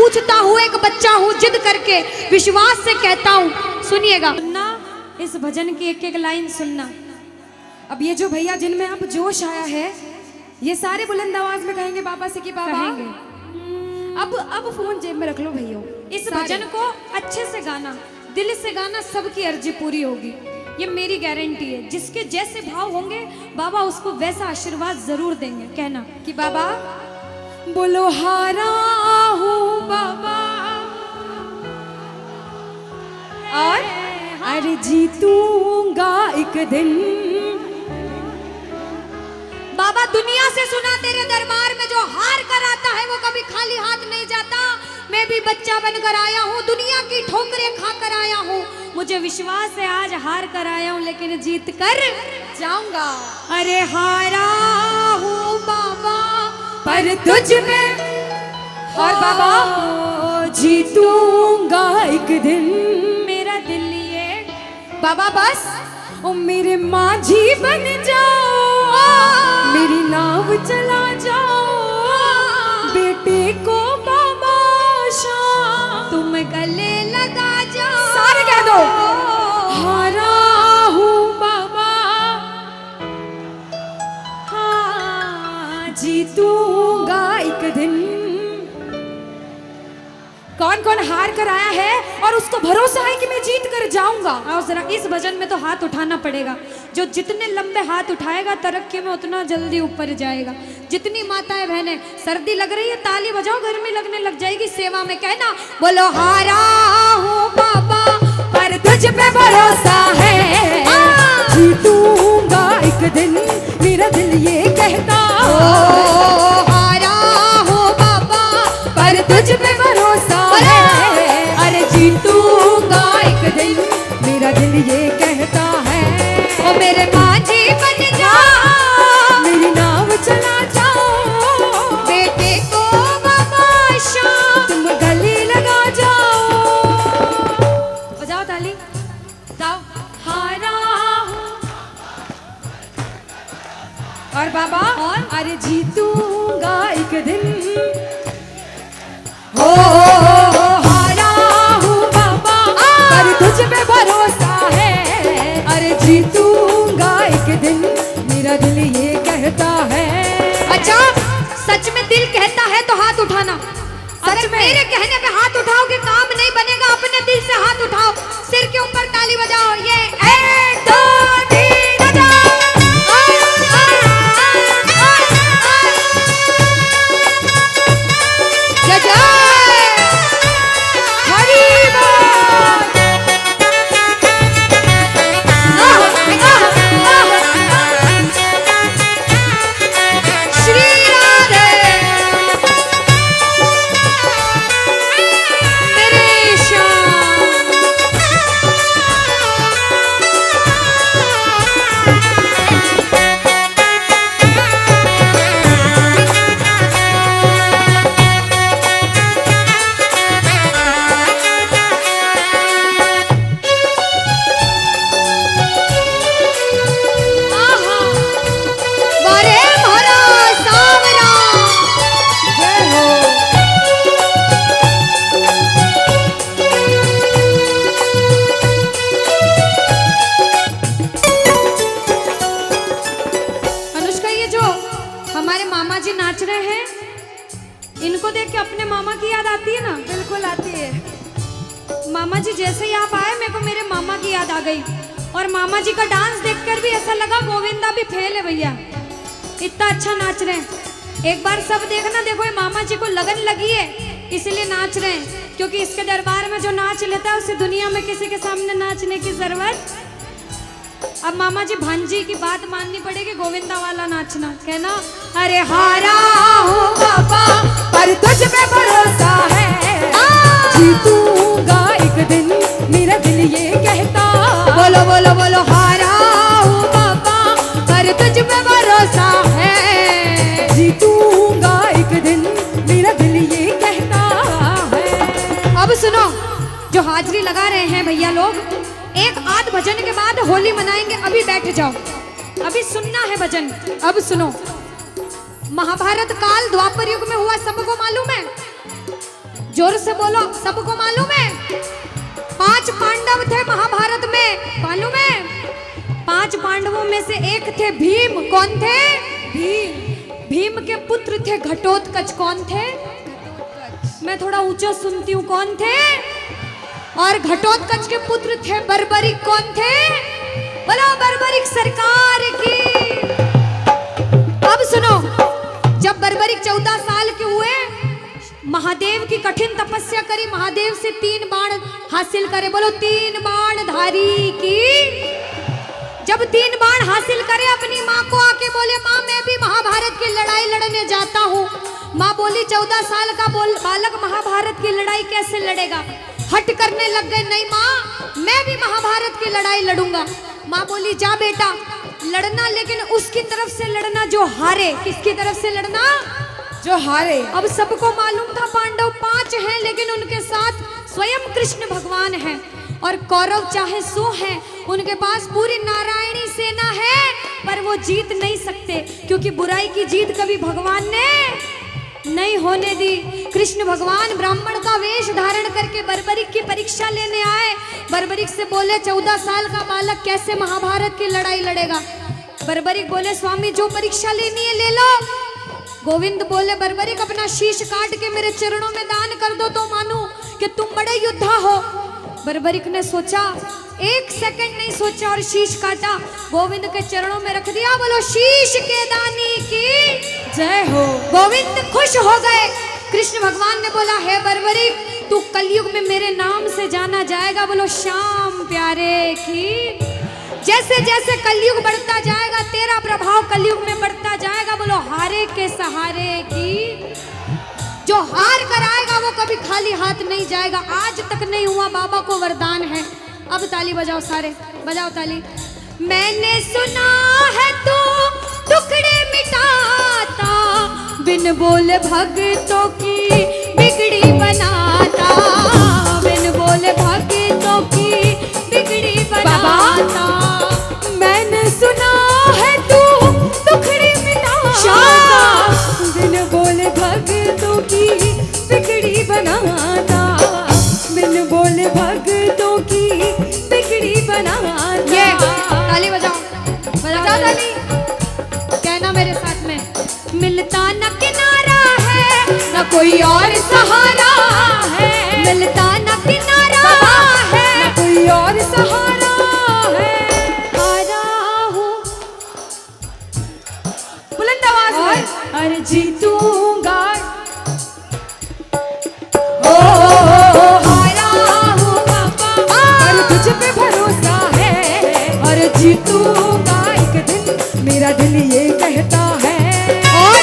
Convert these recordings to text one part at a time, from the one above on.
पूछता हूँ, एक बच्चा हूँ, जिद करके विश्वास से कहता हूँ। सुनिएगा, सुनना इस भजन की एक एक लाइन सुनना। अब ये जो भैया जिनमें अब जोश आया है, ये सारे बुलंद आवाज में कहेंगे बाबा से कि बाबा अब फोन जेब में रख लो भैया। इस भजन को अच्छे से गाना, दिल से गाना, सबकी अर्जी पूरी होगी, ये मेरी गारंटी है। जिसके जैसे भाव होंगे बाबा उसको वैसा आशीर्वाद जरूर देंगे। कहना कि बाबा बोलो हारा हूँ बाबा और अरे जीतूंगा एक दिन। बाबा दुनिया से सुना तेरे दरबार में जो हार कर आता है वो कभी खाली हाथ नहीं जाता। मैं भी बच्चा बनकर आया हूँ, दुनिया की ठोकरें खाकर आया हूँ। मुझे विश्वास है आज हार कर आया हूँ लेकिन जीत कर जाऊंगा। अरे हारा हूँ बाबा पर तुझ में और बाबा जीतूंगा एक दिन। मेरा दिल ये बाबा बस ओ मेरे माझी बन जाओ, मेरी नाव चला जाओ, बेटे को बाबा शाम तुम गले लगा जाओ। सारे कह दो हारा हूँ बाबा, हाँ जीतूंगा एक दिन। कौन कौन हार कर आया है और उसको भरोसा है कि मैं जीत कर जाऊंगा? और जरा इस भजन में तो हाथ उठाना पड़ेगा। जो जितने लंबे हाथ उठाएगा तरक्की में उतना जल्दी ऊपर जाएगा। जितनी माताएं बहनें सर्दी लग रही है ताली बजाओ, गर्मी लगने लग जाएगी सेवा में। कहना बोलो हारा हूँ बाबा पर तुझ पे भरोसा है, जीतूंगा एक दिन, मेरा दिल ये कहता। हारा हूँ बाबा पर तुझ पे भरोसा है, अरे जीतूंगा एक दिन, मेरा दिल ये कहता है। ओ मेरे माझी बन जाओ, मेरी नाव चला जाओ, बेटे को बाबा शाम तुम गले लगा जाओ। बजाओ ताली, जाओ हारा और बाबा और अरे जीतूंगा एक दिन। हो हारा हूँ बाबा पर तुझ पे भरोसा है, अरे जीतूंगा एक दिन, मेरा दिल ये कहता है। अच्छा सच में दिल कहता है तो हाथ उठाना। सच में मेरे कहने पे हाथ उठाओगे काम नहीं बनेगा, अपने दिल से हाथ उठाओ, सिर के ऊपर ताली बजाओ। ये 1 2 3 बजाओ। जय जय इनको देख के अपने मामा की याद आती है ना? बिल्कुल आती है। मामा जी जैसे ही आप आए मेरे को मेरे मामा की याद आ गई। और मामा जी का डांस देखकर भी ऐसा लगा गोविंदा भी फेल है भैया, इतना अच्छा नाच रहे हैं। एक बार सब देखना, देखो ये मामा जी को लगन लगी है इसलिए नाच रहे हैं, क्योंकि इसके दरबार में जो नाच लेता है उसे दुनिया में किसी के सामने नाचने की जरूरत। अब मामा जी भांजी की बात माननी पड़ेगी, गोविंदा वाला नाचना। कहना अरे हारा हूँ बाबा पर तुझ पे भरोसा है, जीतूंगा एक दिन, मेरा दिल ये कहता। बोलो बोलो बोलो हारा हूँ बाबा पर तुझ पे भरोसा है, जीतूंगा एक दिन, मेरा दिल ये कहता है। अब सुनो, जो हाजिरी लगा रहे हैं भैया लोग, एक आध भजन के बाद होली मनाएंगे। अभी बैठ जाओ, अभी सुनना है भजन। अब सुनो, महाभारत काल द्वापर युग में हुआ, सबको मालूम है। जोर से बोलो, सबको मालूम है 5 पांडव थे महाभारत में, मालूम है? 5 पांडवों में से एक थे भीम। कौन थे? भीम। भीम के पुत्र थे घटोत्कच। कौन थे? मैं थोड़ा ऊंचा सुनती हूँ, कौन थे? और घटोत्कच के पुत्र थे बर्बरिक। कौन थे? बोलो बर्बरिक सरकार की। अब सुनो, जब बर्बरिक 14 साल के हुए, महादेव की कठिन तपस्या करी, महादेव से 3 बाण हासिल करे। बोलो 3 बाण धारी की। जब 3 बाण हासिल करे, अपनी माँ को आके बोले, माँ मैं भी महाभारत की लड़ाई लड़ने जाता हूँ। माँ बोली 14 साल का बालक महाभारत की लड़ाई कैसे लड़ेगा? हट करने लग गए, नहीं माँ मैं भी महाभारत की लड़ाई लड़ूंगा। माँ बोली जा बेटा लड़ना, लेकिन उसकी तरफ से लड़ना जो हारे। किसकी तरफ से लड़ना? जो हारे। अब सबको मालूम था पांडव 5 हैं, लेकिन उनके साथ स्वयं कृष्ण भगवान हैं। और कौरव चाहे 100 हैं, उनके पास पूरी नारायणी सेना है, पर वो जीत नहीं सकते, क्योंकि बुराई की जीत कभी भगवान ने नहीं होने दी। कृष्ण भगवान ब्राह्मण का वेश धारण करके बर्बरिक की परीक्षा लेने आए। बर्बरिक से बोले 14 साल का बालक कैसे महाभारत की लड़ाई लड़ेगा? बर्बरिक बोले स्वामी जो परीक्षा लेनी है ले लो। गोविंद बोले बर्बरिक अपना शीश काट के मेरे चरणों में दान कर दो तो मानूं कि तुम बड़े योद्धा हो। बर्बरिक ने सोचा, 1 सेकंड नहीं सोचा और शीश काटा, गोविंद के चरणों में रख दिया। बोलो शीश के दानी की जय हो। गोविंद खुश हो गए। कृष्ण भगवान ने बोला हे बर्बरिक तू कलयुग में मेरे नाम से जाना जाएगा। बोलो श्याम प्यारे की। जैसे जैसे कलयुग बढ़ता जाएगा तेरा प्रभाव कलयुग में बढ़ता जाएगा। बोलो हारे के सहारे की। जो हार कर आएगा वो कभी खाली हाथ नहीं जाएगा। आज तक नहीं हुआ, बाबा को वरदान है। अब ताली बजाओ, सारे बजाओ ताली। मैंने सुना है तू टुकड़े मिटाता, बिन बोले भक्तों की बिगड़ी बनाता, बिन बोले भक्तों की बिगड़ी बनाता। मैंने सुना है तू टुकड़े मिटाता, बिन बोले भक्तों की बिगड़ी बनाता, बिन बोले भक्तों की बिगड़ी बनाता। ये ताली बजाओ, बजाओ ताली। कहना मेरे साथ में, मिलता न किनारा है न कोई और सहारा है, मिलता न किनारा है न कोई और सहारा है। हारा हूँ बुलंद आवाज में, अरे जीतूंगा। तुझ पे भरोसा है और जीतूंगा एक दिन, मेरा दिल ये कहता है। और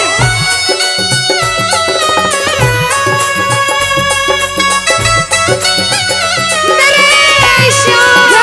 मेरे श्याम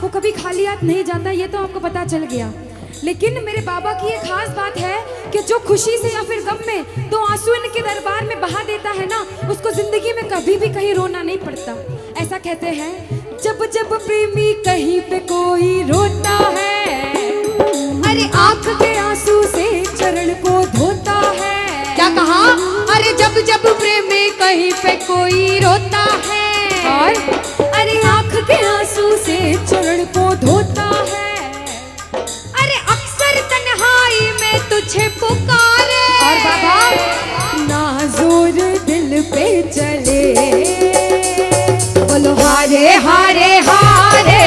हो कभी खाली हाथ नहीं जाता, ये तो आपको पता चल गया। लेकिन मेरे बाबा की एक खास बात है कि जो खुशी से या फिर गम में दो आंसू इनके दरबार में बहा देता है ना, उसको जिंदगी में कभी भी कहीं रोना नहीं पड़ता। ऐसा कहते हैं, जब जब प्रेमी कहीं पे कोई रोता है, अरे आंख के आंसू से चरण को धोता है। क्या कहा? अरे जब जब प्रेमी कहीं पे कोई रोता है, और अरे आंख के आंसू से चरण को धोता है। अरे अक्सर तन्हाई में तुझे पुकारे, और बाबा नाज़ुर दिल पे चले। बोलो हारे हारे हारे,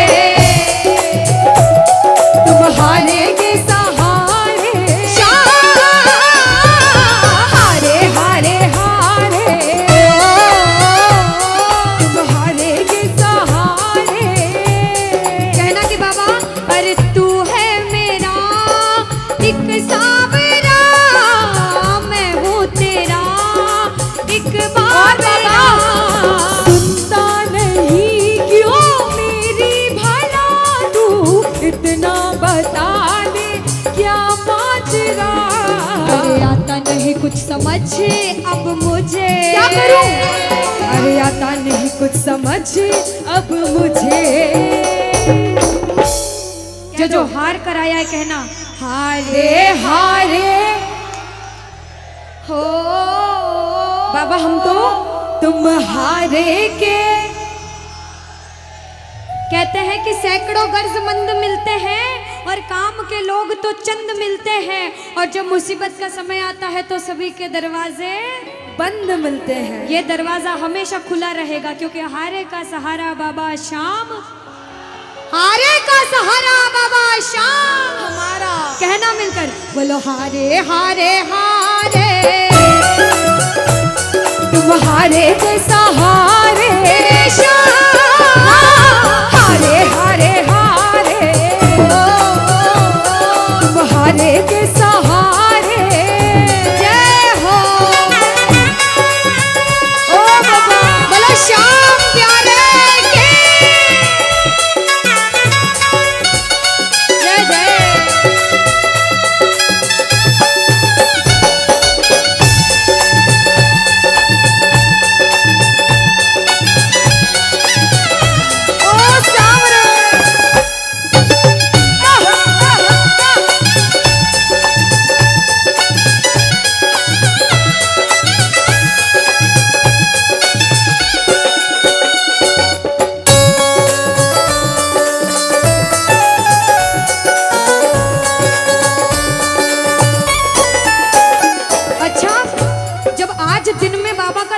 तुम हारेगे सहारे। हारे हारे हारे, तुम हारेगे सहारे। कहना कि बाबा पर तू है मेरा एक सावरा, नहीं कुछ समझ अब मुझे, क्या करूं? अरे आता नहीं कुछ समझ अब मुझे। जो हार कर आया है कहना हारे हारे हो बाबा, हम तो तुम हारे के। कहते हैं कि सैकड़ों गर्जमंद मिलते हैं और काम के लोग तो चंद मिलते हैं, और जब मुसीबत का समय आता है तो सभी के दरवाजे बंद मिलते हैं। ये दरवाजा हमेशा खुला रहेगा, क्योंकि हारे का सहारा बाबा शाम, हारे का सहारा बाबा शाम हमारा। कहना मिलकर बोलो हारे हारे हारे, तुम हारे के सहारे शाम, हारे हारे हारे, तुम हारे के सहारे। जय हो ओ बाबा, बोलो शाम प्यारे के जय जय।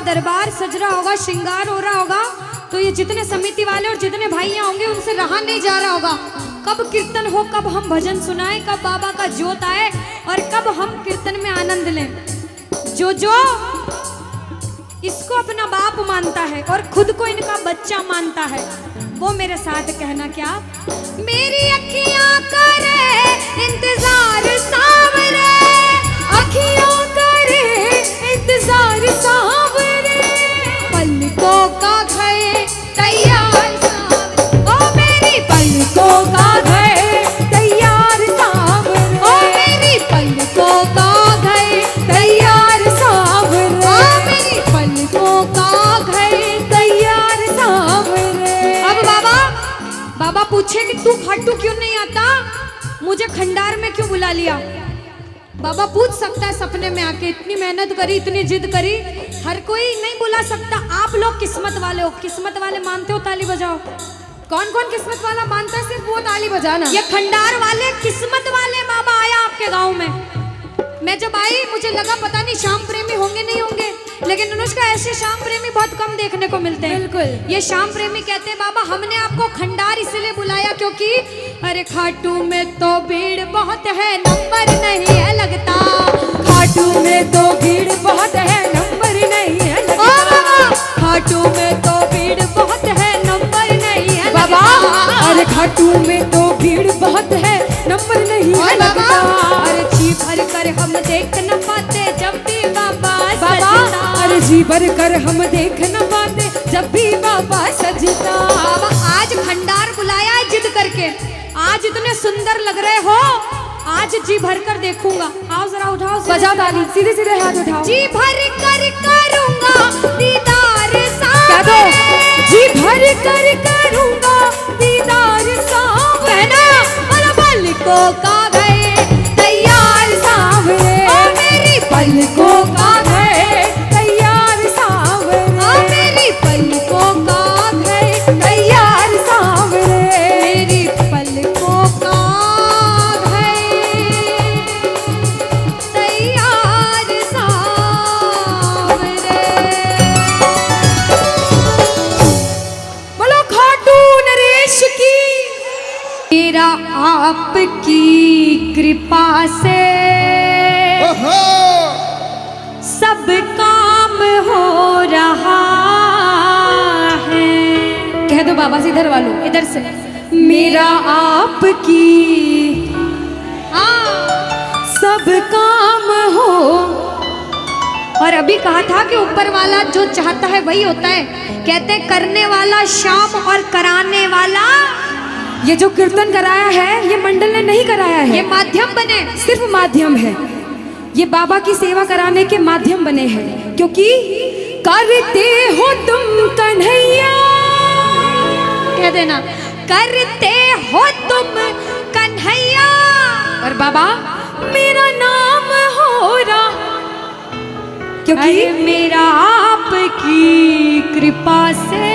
दरबार सज रहा होगा, श्रृंगार हो रहा होगा, तो ये जितने समिति वाले और जितने भाइयां होंगे उनसे रहा नहीं जा रहा होगा। कब कीर्तन हो, कब हम भजन सुनाएं, कब बाबा का जोत आए और कब हम कीर्तन में आनंद लें। जो इसको अपना बाप मानता है और खुद को इनका बच्चा मानता है, वो मेरे साथ कहना क्या, मेरी अखियां करे इंतजार सावरे, अखियां करे इंतजार सावरे, पलकों का घर तैयार सावरे, ओ मेरी पलकों का घर तैयार सावरे, ओ मेरी पलकों का घर तैयार सावरे, ओ मेरी पलकों का घर तैयार सावरे। अब बाबा पूछे कि तू खाटू क्यों नहीं आता, मुझे खंडार में क्यों बुला लिया। बाबा पूछ सकता है सपने में आके, इतनी मेहनत करी, इतनी जिद करी, हर कोई नहीं बुला सकता। आप लोग किस्मत वाले हो, किस्मत वाले मानते हो, ताली बजाओ। कौन कौन किस्मत वाला मानता है, सिर्फ वो ताली बजाना। ये खंडार वाले किस्मत वाले बाबा आया आपके गांव में। मैं जब आई मुझे लगा पता नहीं श्याम प्रेमी होंगे नहीं होंगे, लेकिन अनुष्का ऐसे श्याम प्रेमी बहुत कम देखने को मिलते हैं। बिल्कुल, ये श्याम प्रेमी कहते हैं बाबा हमने आपको खंडार इसलिए बुलाया क्योंकि अरे खाटू में तो भीड़ बहुत है, नंबर नहीं है लगता, खाटू में तो भीड़ बहुत है, नंबर नहीं है लगता, खाटू में तो भीड़ बहुत है, नंबर नहीं है बाबा, अरे खाटू में तो भीड़ बहुत है, नंबर नहीं है लगता, अरे जी भर कर हम देख न पाते जब भी बाबा सजता, अरे जी भर कर हम देख न पाते जब भी बाबा सजता। बाबा आज खंडार बुलाया है जिद करके, आज इतने सुंदर लग रहे हो, आज जी भर कर देखूंगा। आओ जरा उठाओ, बजाओ ताली, सीधे सीधे हाथ उठाओ। जी भर कर करूंगा दीदार सावरे, जी भर कर करूंगा दीदार सावरे, और पलकों का घर तैयार सावरे, ओ मेरी पलकों का घर तैयार सावरे, ओ मेरी पलकों का घर तैयार सावरे, मेरी पलकों का घर तैयार सावरे। बोलो खाटू नरेश की। मेरा आपकी कृपा से सब काम हो रहा है। कह दो बाबा से, इधर वालों इधर से, मेरा आपकी सब काम हो। और अभी कहा था कि ऊपर वाला जो चाहता है वही होता है। कहते हैं करने वाला श्याम और कराने वाला, ये जो कीर्तन कराया है ये मंडल ने नहीं कराया है, ये माध्यम बने, सिर्फ माध्यम है। ये बाबा की सेवा कराने के माध्यम बने हैं, क्योंकि करते हो तुम कन्हैया, कह देना करते हो तुम कन्हैया, और बाबा मेरा नाम हो रहा, क्योंकि मेरा आपकी कृपा से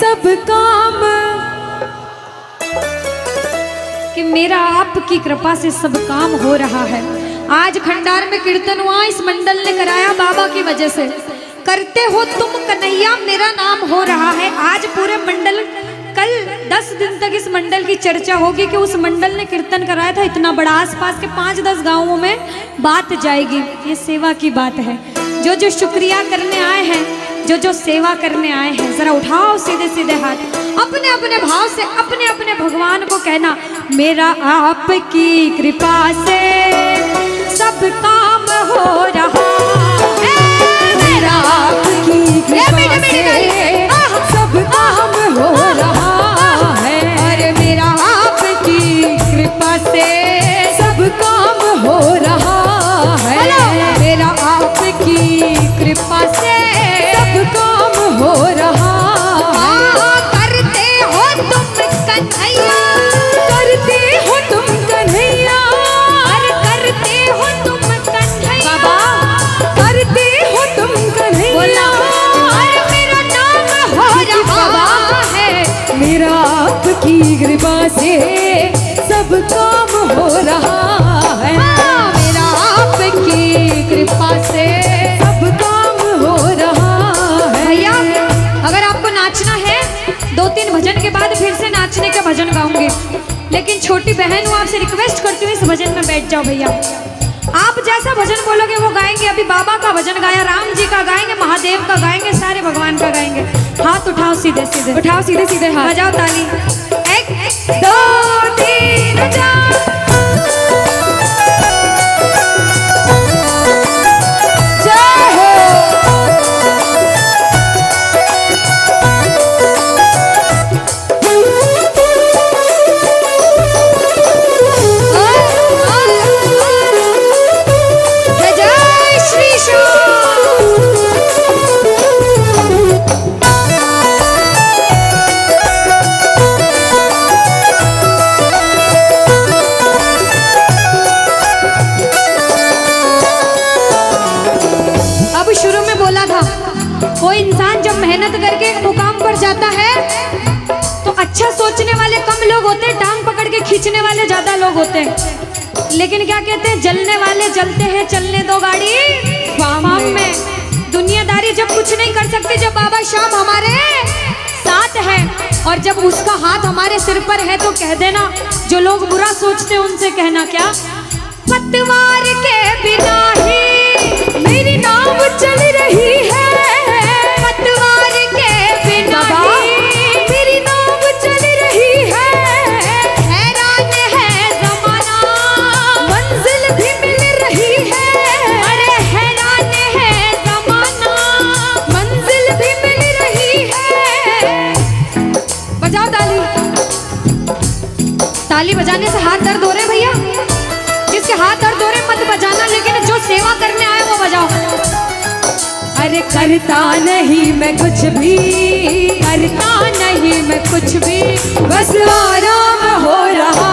सब काम, कि मेरा आपकी कृपा से सब काम हो रहा है। आज खंडार में कीर्तन हुआ, इस मंडल ने कराया बाबा की वजह से। करते हो तुम कन्हैया मेरा नाम हो रहा है। आज पूरे मंडल, कल 10 दिन तक इस मंडल की चर्चा होगी कि उस मंडल ने कीर्तन कराया था इतना बड़ा, आसपास के 5-10 गांवों में बात जाएगी। ये सेवा की बात है। जो जो शुक्रिया करने आए हैं, जो जो सेवा करने आए हैं, जरा उठाओ सीधे सीधे हाथ, अपने अपने भाव से अपने अपने भगवान को कहना, मेरा आपकी कृपा से सब काम हो रहा है, मेरा आपकी कृपा से सब काम हो रहा है, अरे मेरा आपकी कृपा से सब काम हो रहा है, मेरा आपकी कृपा से सब काम हो रहा है। करते हो तुम कन्हैया, करते हो तुम कन्हैया, अरे करते हो तुम कन्हैया, बाबा करते हो तुम कन्हैया, अरे मेरा नाम हो रहा है, मेरा आपकी कृपा से सब काम हो रहा है, मेरा आपकी कृपा से सब काम हो रहा है। भैया अगर आपको नाचना है, 2-3 भजन के बाद फिर से नाचने के भजन गाऊंगी, लेकिन छोटी बहन हूँ, आपसे रिक्वेस्ट करती हूँ इस भजन में बैठ जाओ भैया। आप जैसा भजन बोलोगे वो गाएंगे। अभी बाबा का भजन गाया, राम जी का गाएंगे, महादेव का गाएंगे, सारे भगवान का गाएंगे। हाथ उठाओ सीधे सीधे, उठाओ सीधे सीधे हाथ, बजाओ ताली, 1 2 3 4। कोई इंसान जब मेहनत करके एक मुकाम पर जाता है तो अच्छा सोचने वाले कम लोग होते हैं, टांग पकड़ के खींचने वाले ज्यादा लोग होते हैं। लेकिन क्या कहते हैं, जलने वाले जलते हैं, चलने दो गाड़ी फार्म में। दुनियादारी जब कुछ नहीं कर सकती, जब बाबा श्याम हमारे साथ है और जब उसका हाथ हमारे सिर पर है, तो कह देना, जो लोग बुरा सोचते हैं उनसे कहना क्या, पतवार के बिना ही मेरी नाव चल रही है, पतवार के बिना ही मेरी नाव चल रही है, हैरान है जमाना मंजिल भी मिल रही है, अरे हैरान है जमाना मंजिल भी मिल रही है। बजाओ ताली, ताली बजाने से हाथ दर्द हो रहे भैया, जिसके हाथ दर्द हो रहे मत बजाना, लेकिन जो सेवा करने आए वो बजाओ। अरे करता नहीं मैं कुछ भी, करता नहीं मैं कुछ भी, बस आराम हो रहा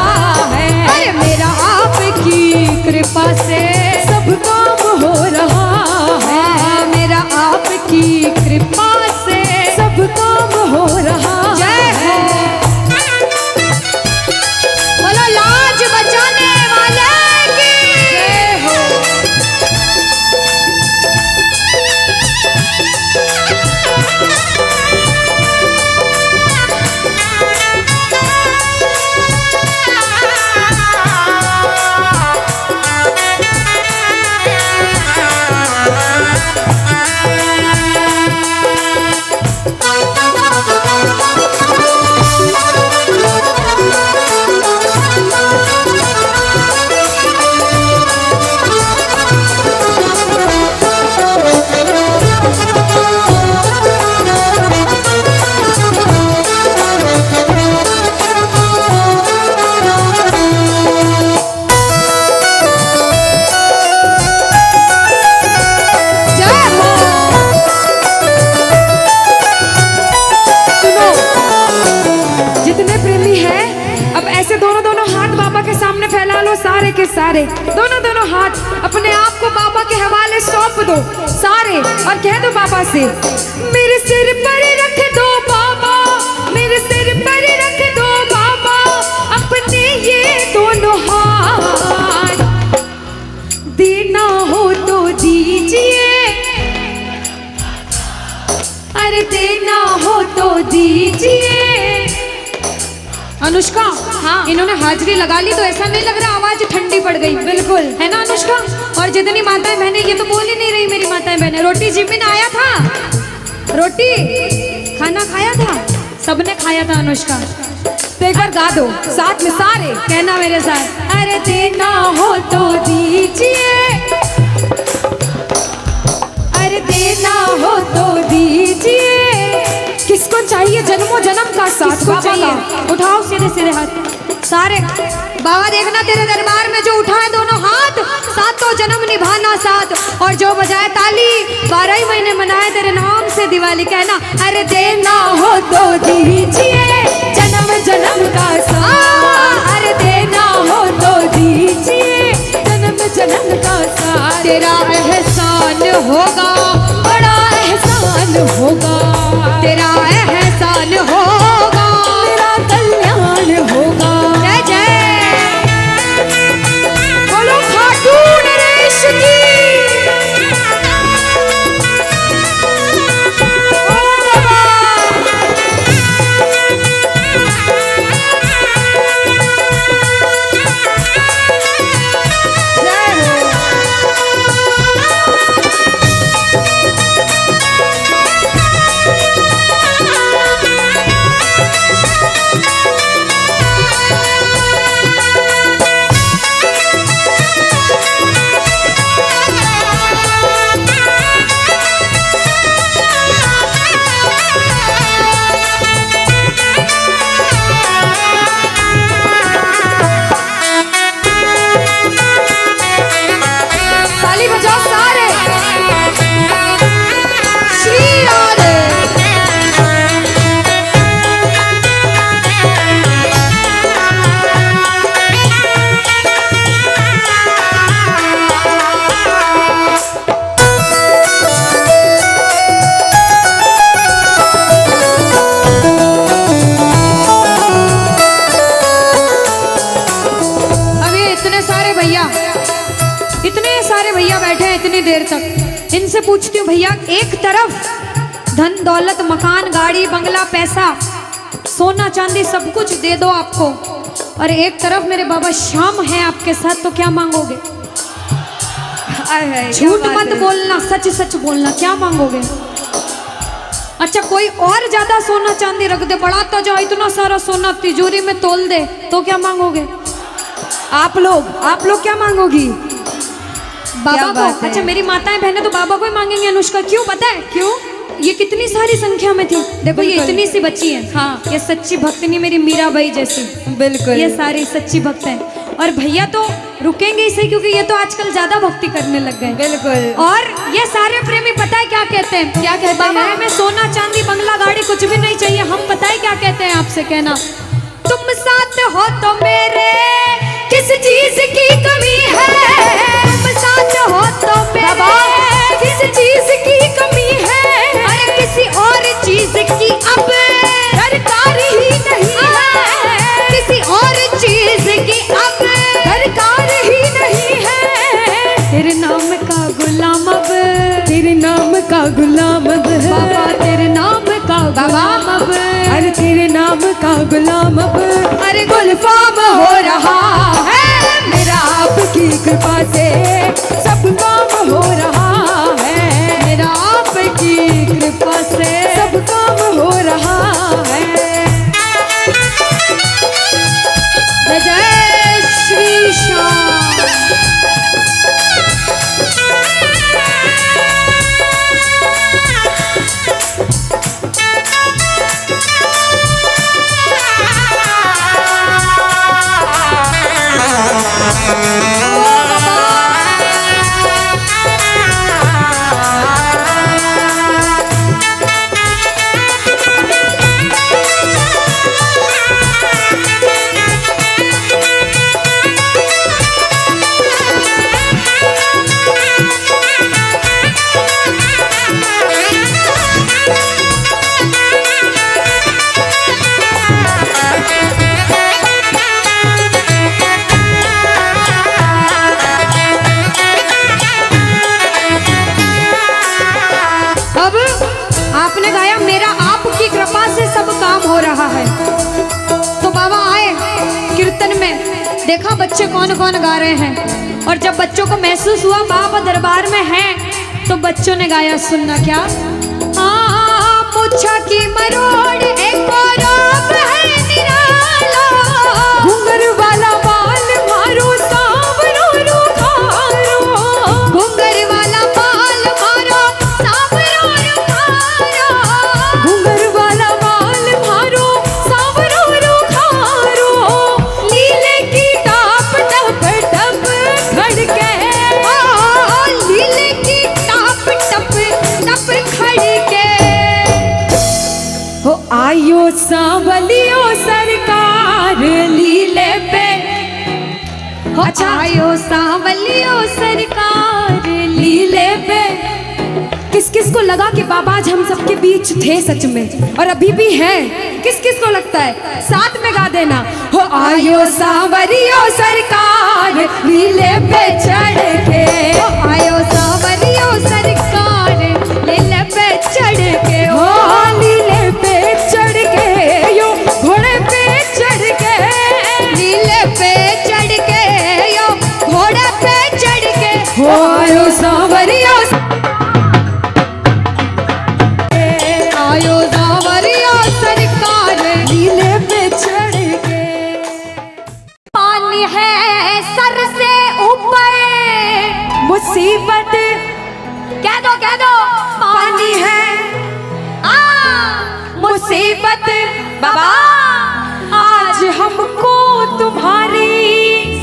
है, अरे मेरा आपकी कृपा से सब काम हो रहा है, मेरा आपकी कृपा से सब काम हो रहा है। बोलो लाज बचाने वाले की जय हो। सारे, दोनों दोनों हाथ अपने आप को बाबा के हवाले सौंप दो सारे, और कह दो बाबा से, मेरे सिर पर रख दो बाबा, मेरे सिर पर रख दो बाबा अपने ये दोनों हाथ, देना हो तो दीजिए, अरे देना हो तो दीजिए। अनुष्का, हाँ इन्होंने हाजिरी लगा ली तो ऐसा नहीं लग रहा आवाज ठंडी पड़ गई? बिल्कुल, है ना अनुष्का? और जितनी माताएं बहनें, ये तो बोल ही नहीं रही मेरी माताएं बहनें। रोटी जिमिन आया था, रोटी खाना खाया था, सबने खाया था अनुष्का। तो एक बार गा दो साथ में सारे, कहना मेरे साथ, अरे देना हो तो दीजिए, अरे देना हो तो दीजिए। किसको चाहिए जन्मों जन्म का साथ? किसको चाहिए? उठाओ सीधे सीधे हाथ सारे। बाबा देखना तेरे दरबार में जो उठाए दोनों हाथ, सातों जन्म निभाना साथ, और जो बजाए ताली 12 ही महीने मनाए तेरे नाम से दिवाली। कहना, अरे देना हो तो दीजिए जन्म जन्म का साथ, अरे देना हो तो दीजिए जन्म जन्म का साथ। तेरा एहसान होगा, बड़ा एहसान होगा, तेरा एहसान होगा, तेरा कल्याण होगा। जय जय बोलो खाटू नरेश की। इतनी देर तक इनसे पूछती हूँ, भैया एक तरफ धन दौलत मकान गाड़ी बंगला पैसा सोना चांदी सब कुछ दे दो आपको, और एक तरफ मेरे बाबा श्याम है आपके साथ, तो क्या मांगोगे? झूठ मत बोलना, सच सच बोलना, क्या मांगोगे? अच्छा कोई और ज्यादा सोना चांदी रख दे, बढ़ाता जाओ इतना सारा सोना तिजोरी में तोल दे, तो क्या मांगोगे? आप लोग क्या मांगोगी? बाबा को। अच्छा मेरी माताएं बहनें तो बाबा को ही मांगेंगे अनुष्का, क्यों पता है? क्यों? ये कितनी सारी संख्या में थी, देखो ये इतनी सी बच्ची है, हाँ ये सच्ची भक्तनी मेरी मीराबाई जैसी, बिल्कुल ये सारी सच्ची भक्त हैं। और भैया तो रुकेंगे ही सही, क्योंकि ये तो आजकल ज्यादा भक्ति करने लग गए। बिल्कुल। और ये सारे प्रेमी पता है क्या कहते हैं? क्या कहते हैं? बाबा हमें सोना चांदी बंगला गाड़ी कुछ भी नहीं चाहिए, हम पता है क्या कहते हैं आपसे? कहना, तुम साथ हो तो मेरे किस चीज की कमी है, तुम साथ हो तो मेरे किस चीज की कमी है, अरे किसी और चीज की अब दरकार ही नहीं है, किसी और चीज की अब दरकार ही नहीं है। तेरे नाम का गुलाम अब, तेरे नाम का गुलाम अब बाबा, तेरे नाम का गुलाम अब, अरे तेरे नाम का गुलाम अब, अरे गुलफाम हो रहा है मेरा आपकी कृपा से, सब काम हो रहा है मेरा आपकी कृपा से, सब काम हो रहा है। जय जय श्री श्याम। देखा बच्चे कौन कौन गा रहे हैं, और जब बच्चों को महसूस हुआ बाबा दरबार में हैं, तो बच्चों ने गाया, सुनना क्या। मुच्छा की मरोड़ एक और है निराला, घुंघर वाला बाल मारो सांवरो रुखारो, घुंघर वाला बाल मारो सांवरो रुखारो, घुंघर वाला बाल मारो सांवरो रुखारो, लीले की टाप टप टप खड़के, लीले की टाप टप टप खड़के, हो आयो सांवलियो सरकार लीले पे, अच्छा आयो सांवलियो सरकार लीले पे। किस किस को लगा कि बाबा आज हम सबके बीच थे सच में, और अभी भी हैं? किस किस को लगता है? साथ में गा देना, हो आयो सांवलियो सरकार लीले पे चढ़ के, हो आयो सांवलियो सरकार लीले पे चढ़ के, हो लीले पे चढ़ के, यो घोड़े पे चढ़ के, लीले पे चढ़ के, यो घोड़े पे चढ़ के, हो आयो सांवरियो, आयो सांवरियो सरकार लीले पे चढ़ के। पानी है सर से ऊपर मुसीबत, कह दो पानी है मुसीबत, बाबा आज हमको तुम्हारी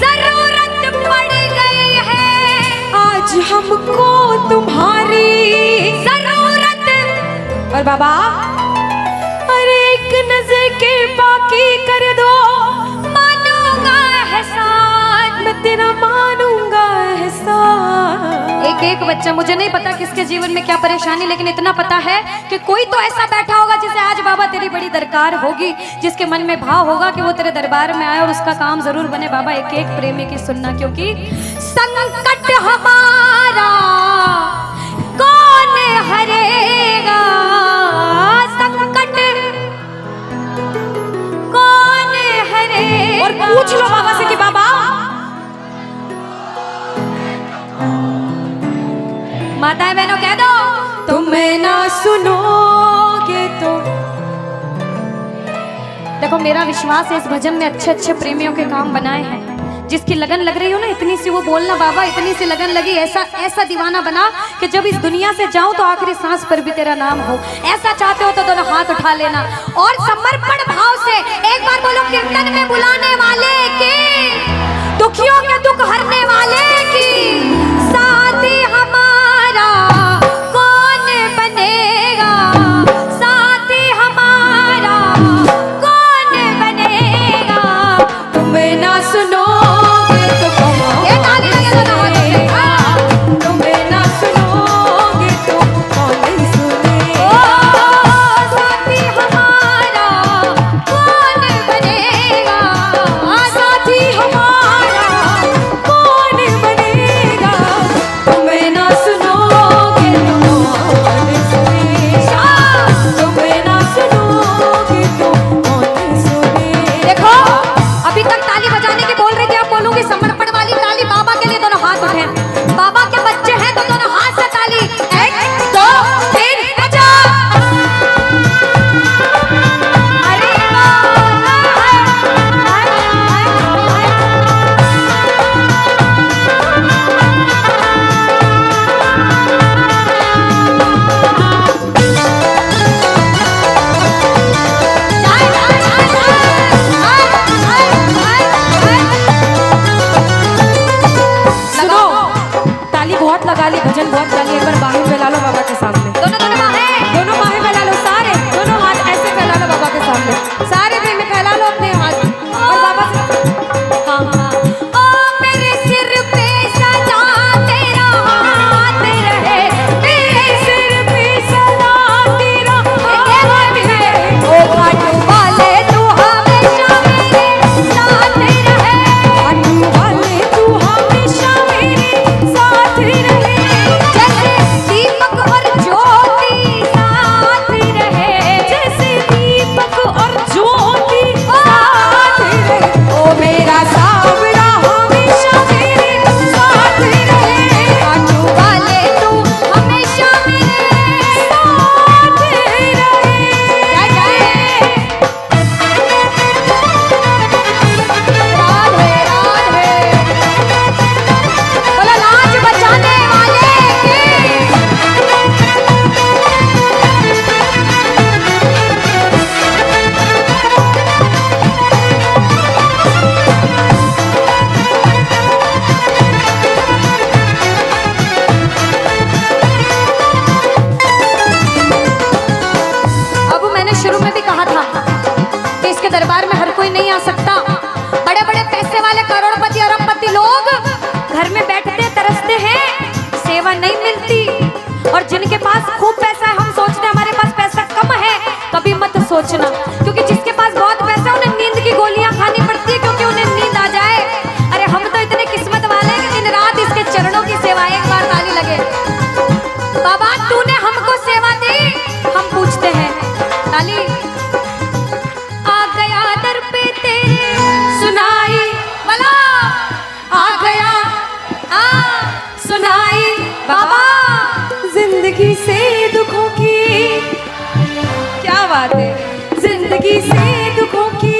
जरूरत पड़ गई है, आज हमको तुम्हारी जरूरत, और बाबा अरे एक नजर के बाकी कर दो, मानूंगा एहसान, मैं तेरा मानूंगा एहसान। एक एक बच्चा, मुझे नहीं पता किसके जीवन में क्या परेशानी, लेकिन इतना पता है कि कोई तो ऐसा बैठा होगा जिसे आज बाबा तेरी बड़ी दरकार होगी, जिसके मन में भाव होगा कि वो तेरे दरबार में आए और उसका काम जरूर बने। बाबा एक एक प्रेमी की सुनना, क्योंकि संकट हमारा कौन हरेगा, संकट कौन हरेगा, और पूछ लो बाबा से कि बाबा माताएं बहनों कह दो, तुम्हें ना सुनोगे तो। देखो मेरा विश्वास है इस भजन में अच्छे अच्छे प्रेमियों के काम बनाए हैं। जिसकी लगन लग रही हो ना, इतनी सी वो बोलना बाबा, इतनी सी लगन लगी, ऐसा ऐसा दीवाना बना कि जब इस दुनिया से जाऊं तो आखिरी सांस पर भी तेरा नाम हो। ऐसा चाहते हो तो दोनों हाथ उठा लेना और समर्पण भाव से एक बार बोलो, कीर्तन में बुलाने वाले की, दुखियों के दुख हरने वाले की, साथी हमारा कौन बनेगा, साथी हमारा कौन बनेगा, तुम्हें ना सुनोगे तो तुम्हें ना सुनोगे तो कौन सुनेगा, साथी हमारा कौन बनेगा, साथी हमारा कौन बनेगा, तुम्हें ना सुनोगे तो कौन सुनेगा, तुम्हें ना सुनोगे तो कौन सुनेगा। देखो अभी तक ताली बजाने की बोल रही थी, आप बोलूंगी समर्पण वाली ताली बाबा के लिए, दोनों हाथ उठे। बाबा के बच्चे हैं तो दोनों हाथ से ताली, 1 2 3 बजा। अरे सुनो, ताली बहुत लगा ली, भजन बहुत गा ली, एक बार बाहें फैला लो बाबा के सामने, दोनों बाहें फैला लो, सारे दोनों हाथ ऐसे फैला लो बाबा के सामने, सारे प्रेमी फैला लो अपने हाथ और बाबा से, हाँ हाँ, ओ मेरे सिर पे सदा तेरा हाथ रहे, मेरे सिर पे सदा तेरा हाथ रहे, ओ घाट वाले तू हमेशा मेरे साथ रहे, घाट वाले तू हमेशा मेरे साथ रहे, जैसे दीपक और ज्योति सेवा नहीं मिलती। और जिनके पास खूब पैसा है, हम सोचते हैं हमारे पास पैसा कम है, कभी मत सोचना, क्योंकि जिसके पास बहुत पैसा है उन्हें नींद की गोलियां खानी पड़ती है, क्योंकि उन्हें नींद आ जाए। अरे हम तो इतने किस्मत वाले हैं कि दिन रात इसके चरणों की सेवा, एक बार ताली लगे। बाबा तूने हमको सेवा दी, हम पूछते हैं ताली। आ गया दर पे तेरे सुनाई वाला, आ गया सुनाई बाबा जिंदगी से दुखों की, क्या बात है, जिंदगी से दुखों की।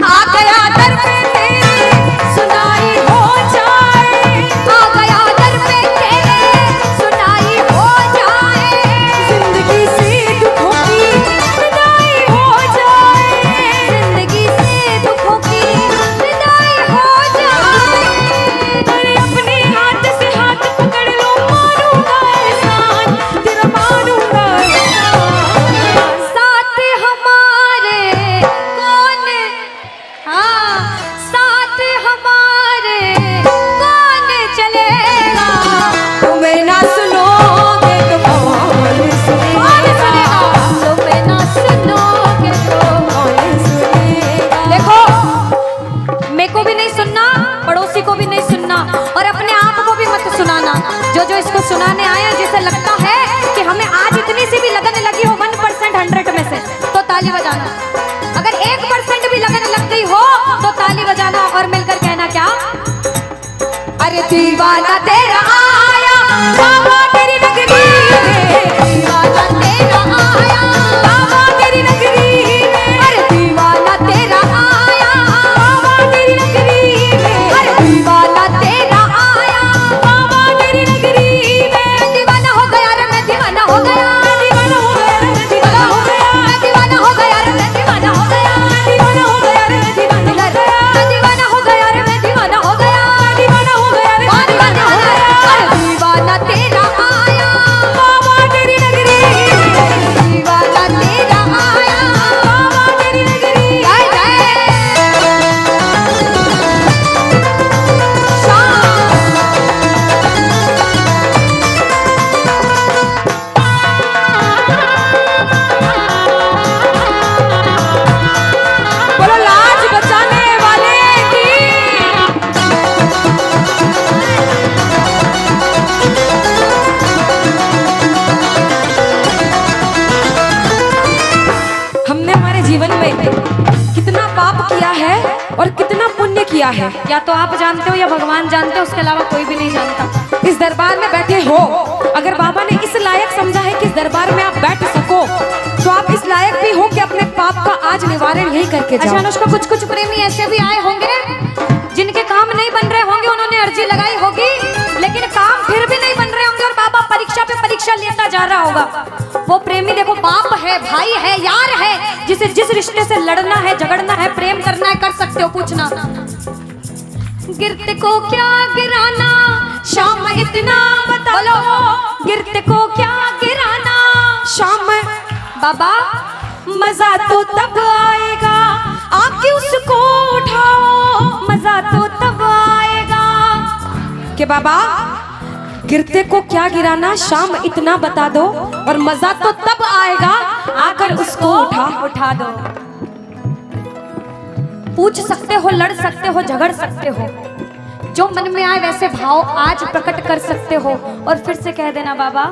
आ गया दर पे तेरे सुनाई हो जाए, आ गया दर पे तेरे सुनाई हो जाए, जिंदगी से दुखों की विदाई हो जाए, जिंदगी से दुखों की विदाई हो जाए। अरे अपने हाथ से हाथ पकड़ लो, मारूंगा एहसान तेरा, मारूंगा एहसान। साथ हमारे कौन, हाँ साथ हमारे कौन चलेगा, तुम्हें ना सुनोगे तो कौन सुनेगा, तुम्हें ना सुनोगे तो कौन सुनेगा। देखो मेरे को भी नहीं सुनना, पड़ोसी को भी नहीं सुनना, और अपने आप को भी मत सुनाना। जो इसको सुनाने आए हैं, जिसे लगता है कि हमें आज इतनी सी भी लगन लगी हो 1% 100 में से, तो ताली बजाना। अगर 1% भी लगन लग गई हो तो ताली बजाना और मिलकर कहना क्या, अरे दीवाना तेरा आया बाबा तेरी नगरी में, दीवाना तेरा आया बाबा तेरी नगरी में, अरे दीवाना तेरा आया बाबा तेरी नगरी में, अरे दीवाना तेरा आया बाबा तेरी नगरी में। दीवाना हो गया रे मैं, दीवाना हो गया, दीवाना हो गया रे मैं, दीवाना हो गया, दीवाना हो गया रे मैं, दीवाना हो गया, दीवाना हो गया रे मैं, दीवाना हो गया, दीवाना हो गया रे मैं, दीवाना हो गया, दीवाना हो गया रे मैं, दीवाना हो गया। अरे दीवाना तेरा आया बाबा तेरी नगरी में, दीवाना तेरा आया बाबा तेरी नगरी। जय बोलो लाज बचाने वाले की। हमने हमारे जीवन में कितना पाप किया है और कितना पुण्य किया है, या तो आप जानते हो या भगवान जानते हो, उसके अलावा कोई भी नहीं जानता। इस दरबार में बैठे हो, अगर बाबा ने इस लायक समझा है कि इस दरबार में आप बैठ सको, तो आप इस लायक भी हो कि अपने पाप का आज निवारण यही करके जाओ। अच्छा अनुष्का, कुछ प्रेमी ऐसे भी आए होंगे जिनके काम नहीं बन रहे होंगे, उन्होंने अर्जी लगाई होगी लेकिन काम फिर भी नहीं बन रहे होंगे, और बाबा परीक्षा पे परीक्षा लेता जा रहा होगा। वो प्रेमी देखो, बाप है, भाई है, यार है, जिसे जिस रिश्ते से लड़ना है, झगड़ना है, प्रेम करना है, कर सकते हो। पूछना गिरते को क्या गिराना, शाम इतना बता लो, गिरते को क्या गिराना शाम। बाबा मजा तो तब आएगा आके उसको उठाओ, मजा तो तब आएगा कि बाबा गिरते को क्या गिराना, शाम इतना बता दो, और मजा तो तब आएगा आकर उसको उठा दो। पूछ सकते हो, लड़ सकते हो, झगड़ सकते हो, जो मन में आए वैसे भाव आज प्रकट कर सकते हो, और फिर से कह देना बाबा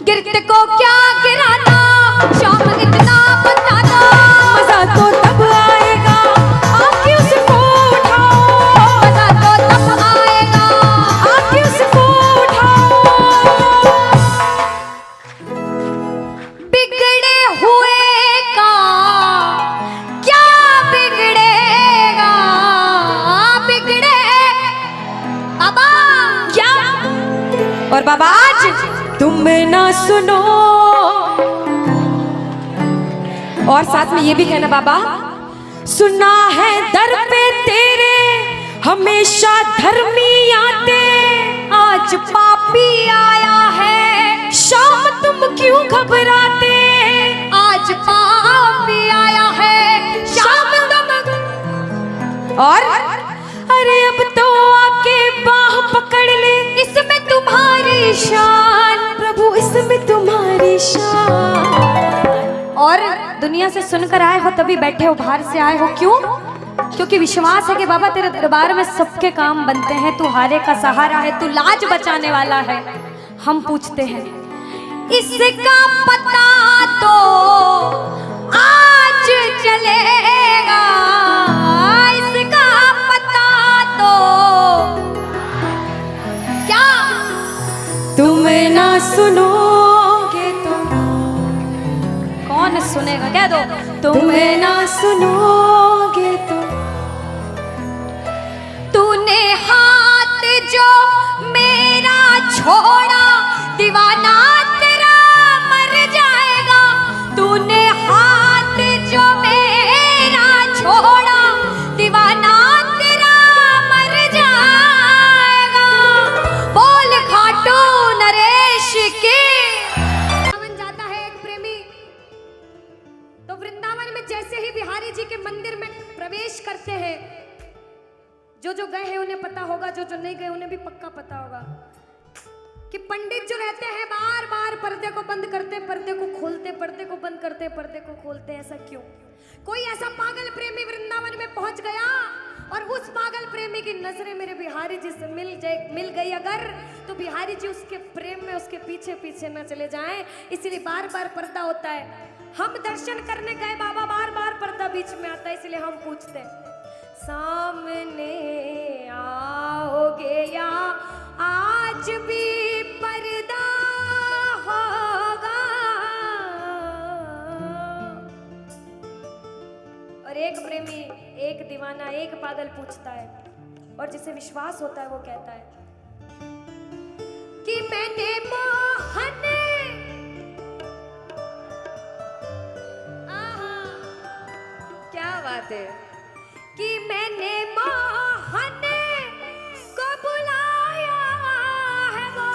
गिरते को क्या गिराना, शाम इतना बता दो, मजा तो तब आएगा आके उसको उठाओ, मजा तो तब आएगा आके उसको उठाओ। बिगड़े हुए का क्या बिगड़ेगा, बिगड़े बाबा क्या। और बाबा आज तुम ना सुनो, और साथ में ये भी कहना बाबा, सुना है दर पे तेरे हमेशा धर्मी आते, आज पापी आया है, शाम तुम क्यों घबराते, आज पापी आया है, शाम तुम। और अरे अब तो आके बाह पकड़ और दुनिया से सुनकर आए हो तभी बैठे हो, बाहर से आए हो क्यों? क्योंकि विश्वास है कि बाबा तेरे दरबार में सबके काम बनते हैं, तू हारे का सहारा है, तू लाज बचाने वाला है। हम पूछते हैं इसका पता तो आज चलेगा, इसका पता तो क्या तुम ना सुनोगे तो कौन सुनेगा? कह दो तुम ना सुनोगे तो। तूने हाथ जो मेरा छोड़ा दीवाना तेरा मर जाएगा, तूने हाथ जो मेरा छोड़ा दीवाना तेरा मर जाएगा। बोल खाटू नरेश के। वृंदावन जाता है एक प्रेमी, तो वृंदावन में जैसे ही बिहारी जी के मंदिर में प्रवेश करते हैं, जो गए हैं उन्हें पता होगा, जो नहीं गए उन्हें भी पक्का पता होगा कि पंडित जो रहते हैं बार बार पर्दे को बंद करते, पर्दे को खोलते, पर्दे को बंद करते, पर्दे को खोलते। ऐसा क्यों? कोई ऐसा पागल प्रेमी वृंदावन में पहुंच गया और उस पागल प्रेमी की नजरें मेरे बिहारी जी से मिल गई अगर, तो बिहारी जी उसके प्रेम में उसके पीछे पीछे न चले जाएं, इसलिए बार बार पर्दा होता है। हम दर्शन करने गए बाबा, बार बार पर्दा बीच में आता है, इसलिए हम पूछते हैं सामने आओगे या आज भी पर्दा होगा? और एक प्रेमी, एक दीवाना, एक पागल पूछता है, और जिसे विश्वास होता है वो कहता है कि मैंने मोहन, क्या बात है, कि मैंने मोहन को बुलाया है वो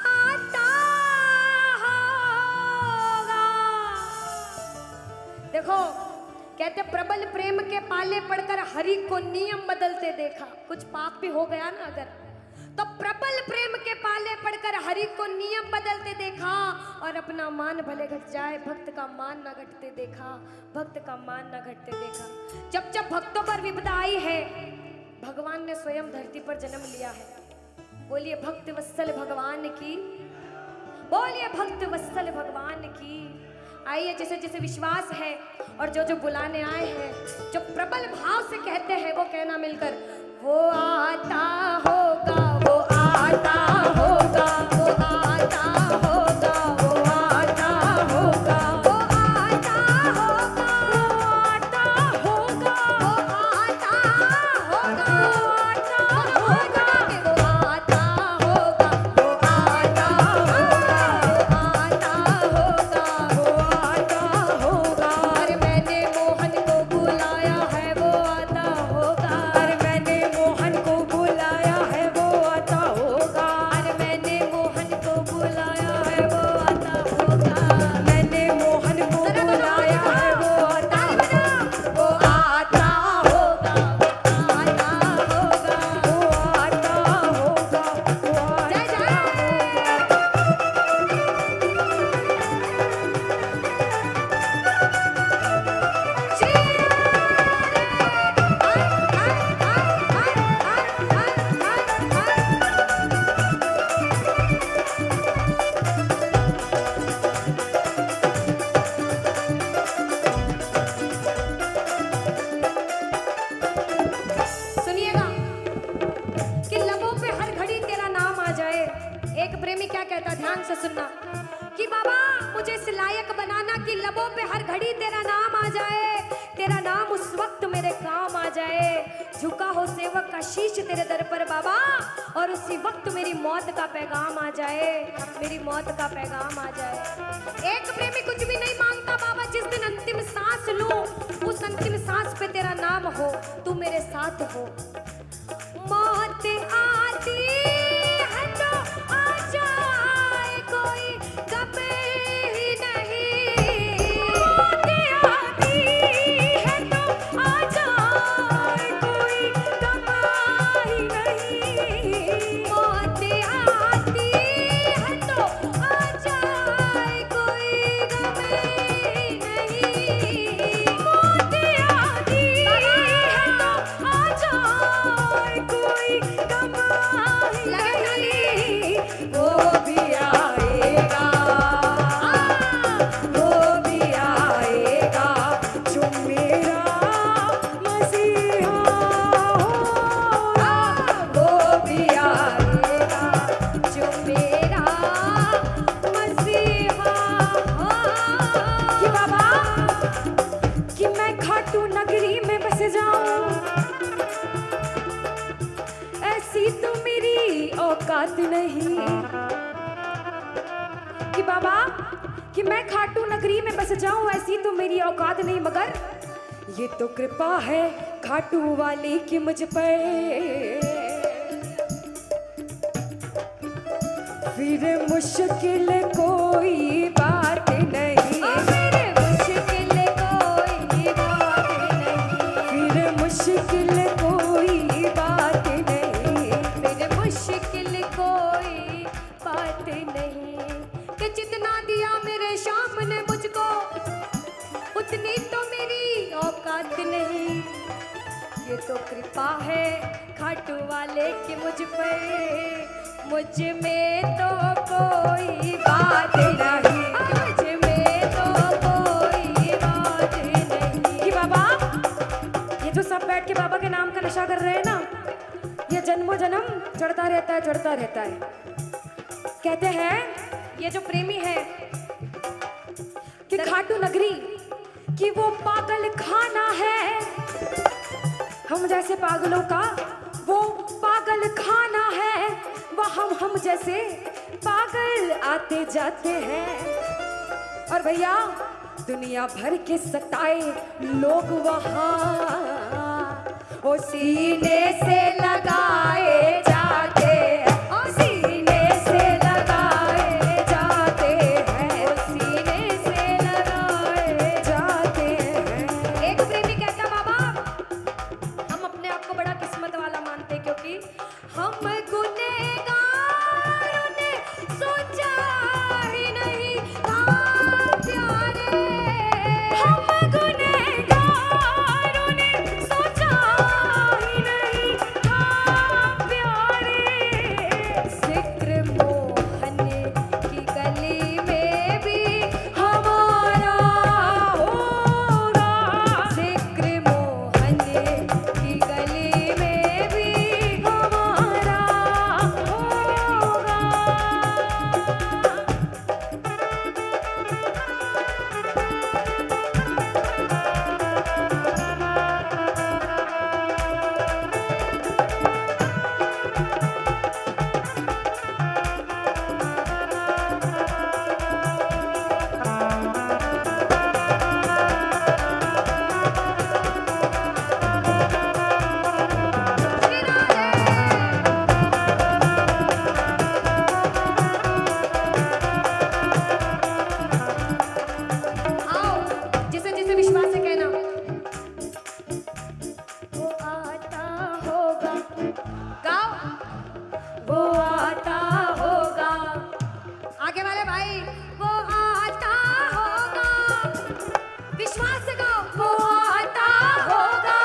आता होगा। देखो कहते प्रबल प्रेम के पाले पड़कर हरि को नियम बदलते देखा। कुछ पाप भी हो गया ना अगर, तो प्रबल प्रेम के पाले पड़कर हरि को नियम बदलते देखा, और अपना मान भले घट जाए भक्त का मान न घटते देखा, भक्त का मान न घटते देखा। जब जब भक्तों पर विपदा आई है, भगवान ने स्वयं धरती पर जन्म लिया है। बोलिए भक्त वत्सल भगवान की, बोलिए भक्त वत्सल भगवान की। आइए जिसे जिसे विश्वास है और जो बुलाने आए हैं, जो प्रबल भाव से कहते हैं वो कहना मिलकर, वो आता होगा, वो आता होगा, वो आता होगा, वो आता होगा, वो आता होगा, वो आता होगा, वो आता होगा, वो आता होगा, वो आता होगा, वो आता होगा, वो आता होगा। अरे मैंने मोहन को बुलाया है वो आता होगा, अरे मैंने मोहन को बुलाया है वो आता होगा, अरे मैंने मोहन को बुलाया है वो आता होगा, मैंने मोहन को बुलाया है वो आता होगा, वो आता होगा, वो आता होगा, वो आता होगा, वो जय जय। सुनिएगा कि लबों पे हर घड़ी तेरा नाम आ जाए। एक प्रेमी क्या कहता, ध्यान से सुनना, कि बाबा मुझे इस लायक बनाना कि लबों पे हर घड़ी तेरा नाम आ जाए, तेरा नाम उस वक्त मेरे काम आ जाए, झुका हो सेवक का शीश तेरे दर पर बाबा, और उसी वक्त मेरी मौत का पैगाम आ जाए, मेरी मौत का पैगाम आ जाए। एक प्रेमी कुछ भी नहीं मांगता बाबा, जिस दिन अंतिम सांस लूं उस अंतिम सांस पे तेरा नाम हो, तू मेरे साथ हो। मौत आती है तो आ जाए, कोई गम ही नहीं, मौत आती है तो आ जाए, कोई गम ही नहीं, मौत आती है तो आ जाए, कोई गम ही औकात नहीं कि बाबा कि मैं खाटू नगरी में बस जाऊं, ऐसी तो मेरी औकात नहीं, मगर ये तो कृपा है खाटू वाले की मुझ पर। फिर मुश्किल कोई बात नहीं, फिर मुश्किल कोई बात नहीं, फिर मुश्किल कोई बात नहीं, फिर मुश्किल कोई बात नहीं कि जितना दिया मेरे शाम ने मुझको उतनी तो मेरी औकात नहीं। ये तो कृपा है खाटू वाले की मुझ पर, मुझ में तो कोई बात नहीं, मुझ में तो कोई बात नहीं कि बाबा ये जो सब बैठ के बाबा के नाम का नशा कर रहे हैं ना, ये जन्मों जन्म चढ़ता रहता है, चढ़ता रहता है। कहते हैं ये जो प्रेमी है कि खाटू नगरी कि वो पागल खाना है, हम जैसे पागलों का वो पागल खाना है, वह हम जैसे पागल आते जाते हैं। और भैया दुनिया भर के सताए लोग वहाँ ओ सीने से लगाए जाते हैं, ओ सीने से लगाए जाते हैं, ओ सीने से लगाए जाते हैं। एक प्रेमी कहता बाबा हम अपने आप को बड़ा किस्मत वाला मानते क्योंकि हम गुनहगारों ने सोचा ही नहीं था प्यारे, हम गुनहगारों ने सोचा ही नहीं था प्यारे। जिक्र मोहन की गली में भी हमारा होगा, जिक्र मोहन की गली में भी हमारा होगा। आओ जिसे जिसे विश्वास है कहना वो आता होगा, गाओ वो आता होगा, आगे वाले भाई वो आता होगा, विश्वास से गाओ वो आता होगा,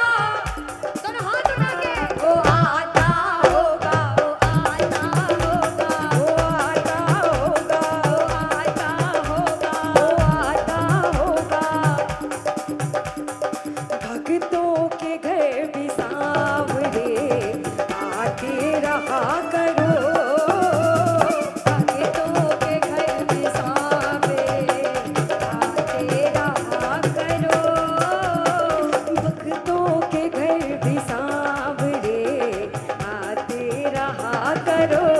दोनों हाथ उठा के वो आता होगा, वो आता होगा, वो आता होगा, वो आता होगा, वो आता होगा। भक्तों के घर भी सांवरे आते रहा करो, भक्तों के घर भी सांवरे आते रहा करो, भक्तों के घर भी सांवरे आते रहा करो।